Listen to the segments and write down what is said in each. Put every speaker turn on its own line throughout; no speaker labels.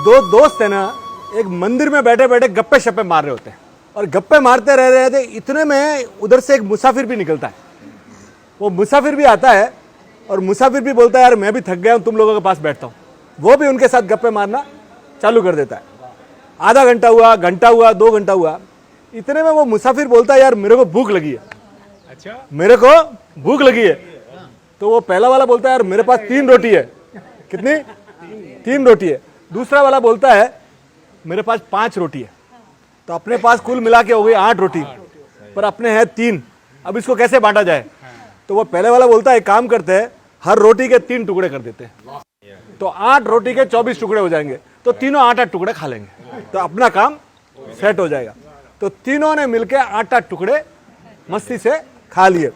दो दोस्त है ना, एक मंदिर में बैठे बैठे गप्पे शप्पे मार रहे होते हैं और गप्पे मारते रह रहे थे। इतने में उधर से एक मुसाफिर भी निकलता है। वो मुसाफिर भी आता है और मुसाफिर भी बोलता है यार मैं भी थक गया हूँ, तुम लोगों के पास बैठता हूँ। वो भी उनके साथ गप्पे मारना चालू कर देता है। आधा घंटा हुआ, घंटा हुआ, 2 घंटा हुआ। इतने में वो मुसाफिर बोलता है यार मेरे को भूख लगी है। अच्छा, मेरे को भूख लगी है। तो वो पहला वाला बोलता है यार मेरे पास 3 रोटी है। कितनी? 3 रोटी है। दूसरा वाला बोलता है मेरे पास 5 रोटी है। तो अपने पास कुल मिला के हो गई 8 रोटी, पर अपने हैं 3। अब इसको कैसे बांटा जाए? तो वो पहले वाला बोलता है एक काम करते हैं, हर रोटी के 3 टुकड़े कर देते हैं, तो 8 रोटी के 24 टुकड़े हो जाएंगे। तो तीनों 8-8 टुकड़े खा लेंगे, तो अपना काम सेट हो जाएगा। तो तीनों ने मिलकर 8-8 टुकड़े मस्ती से खा लिए।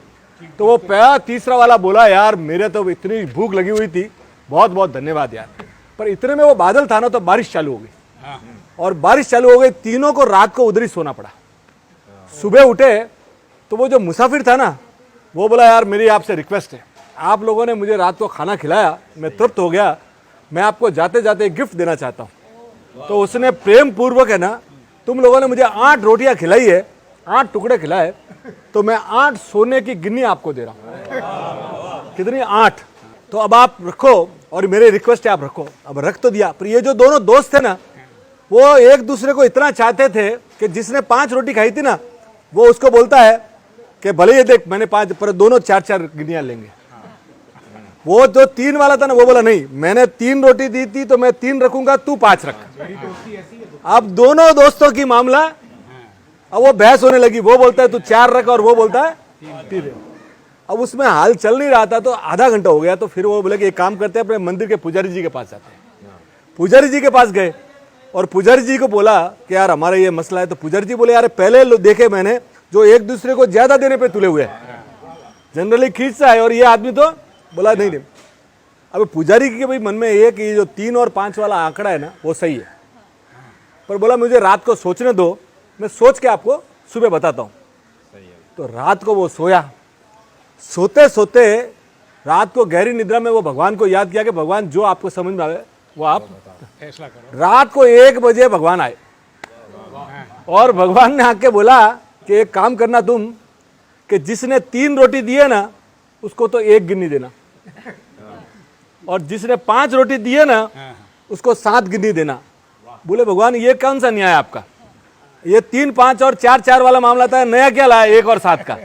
तो वो पहला तीसरा वाला बोला यार मेरे तो इतनी भूख लगी हुई थी, बहुत बहुत धन्यवाद यार। पर इतने में वो बादल था ना, तो बारिश चालू हो गई और बारिश चालू हो गई। तीनों को रात को उधर ही सोना पड़ा। सुबह उठे तो वो जो मुसाफिर था ना, वो बोला यार मेरी आपसे रिक्वेस्ट है, आप लोगों ने मुझे रात को खाना खिलाया, मैं तृप्त हो गया, मैं आपको जाते जाते एक गिफ्ट देना चाहता हूँ। तो उसने प्रेम पूर्वक है ना, तुम लोगों ने मुझे 8 रोटियां खिलाई है, 8 टुकड़े खिलाए, तो मैं 8 सोने की गिन्नी आपको दे रहा हूँ। कितनी? 8। तो अब आप रखो और मेरी रिक्वेस्ट है आप रखो। अब रख तो दिया। पर ये जो दोनों दोस्त थे ना, वो एक दूसरे को इतना चाहते थे कि जिसने 5 रोटी खाई थी ना, वो उसको बोलता है कि भले ये देख मैंने 5, पर दोनों 4-4 गिनियां लेंगे। वो जो 3 वाला था ना, वो बोला नहीं मैंने 3 रोटी दी थी तो मैं 3 रखूंगा, तू 5 रख। अब दोनों दोस्तों की मामला, अब वो बहस होने लगी। वो बोलता है तू 4 रख और वो बोलता है 3। अब उसमें हाल चल नहीं रहा था, तो आधा घंटा हो गया। तो फिर वो बोले कि एक काम करते हैं, अपने मंदिर के पुजारी जी के पास जाते हैं। पुजारी जी के पास गए और पुजारी जी को बोला कि यार हमारा ये मसला है। तो पुजारी जी बोले यार पहले देखे मैंने जो एक दूसरे को ज्यादा देने पे तुले हुए हैं, जनरली खींचता है, और ये आदमी तो बोला नहीं। अब पुजारी के भी मन में ये कि जो 3 और 5 वाला आंकड़ा है ना, वो सही है, पर बोला मुझे रात को सोचने दो, मैं सोच के आपको सुबह बताता हूँ। तो रात को वो सोया। सोते सोते रात को गहरी निद्रा में वो भगवान को याद किया कि भगवान जो आपको समझ में आवे वो आप फैसला करो। रात को 1 बजे भगवान आए और भगवान ने आके बोला कि एक काम करना तुम, कि जिसने 3 रोटी दी है ना उसको तो 1 गिन्नी देना, और जिसने 5 रोटी दी है ना उसको 7 गिन्नी देना। बोले भगवान ये कौन सा न्याय आपका? ये 3, 5 और 4 वाला मामला था, नया क्या लाया 1 और 7 का?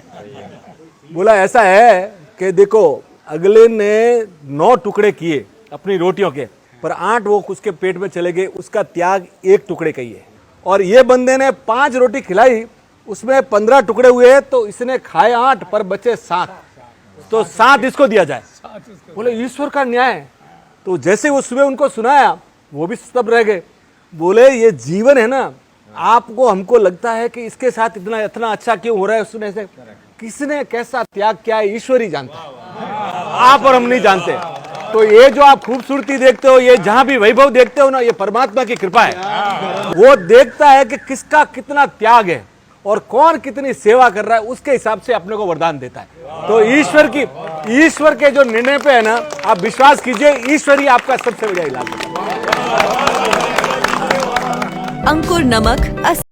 बोला ऐसा है कि देखो अगले ने 9 टुकड़े किए अपनी रोटियों के, पर 8 वो उसके पेट में चले गए, उसका त्याग 1 टुकड़े का ही है। और ये बंदे ने 5 रोटी खिलाई, उसमें 15 टुकड़े हुए, तो इसने खाए 8 पर बचे 7, तो 7 इसको दिया जाए। बोले ईश्वर का न्याय। तो जैसे वो सुबह उनको सुनाया, वो भी स्तब्ध रह गए। बोले ये जीवन है ना, आपको हमको लगता है कि इसके साथ इतना अच्छा क्यों हो रहा है, उसने से किसने कैसा त्याग किया है ईश्वर ही जानता है, आप और हम नहीं जानते। तो ये जो आप खूबसूरती देखते हो, ये जहां भी वैभव देखते हो ना, ये परमात्मा की कृपा है। वो देखता है कि किसका कितना त्याग है और कौन कितनी सेवा कर रहा है, उसके हिसाब से अपने को वरदान देता है। तो ईश्वर के जो निर्णय पे है ना, आप विश्वास कीजिए, ईश्वर ही आपका सबसे बड़ा इलाज है।
अंकुर नमक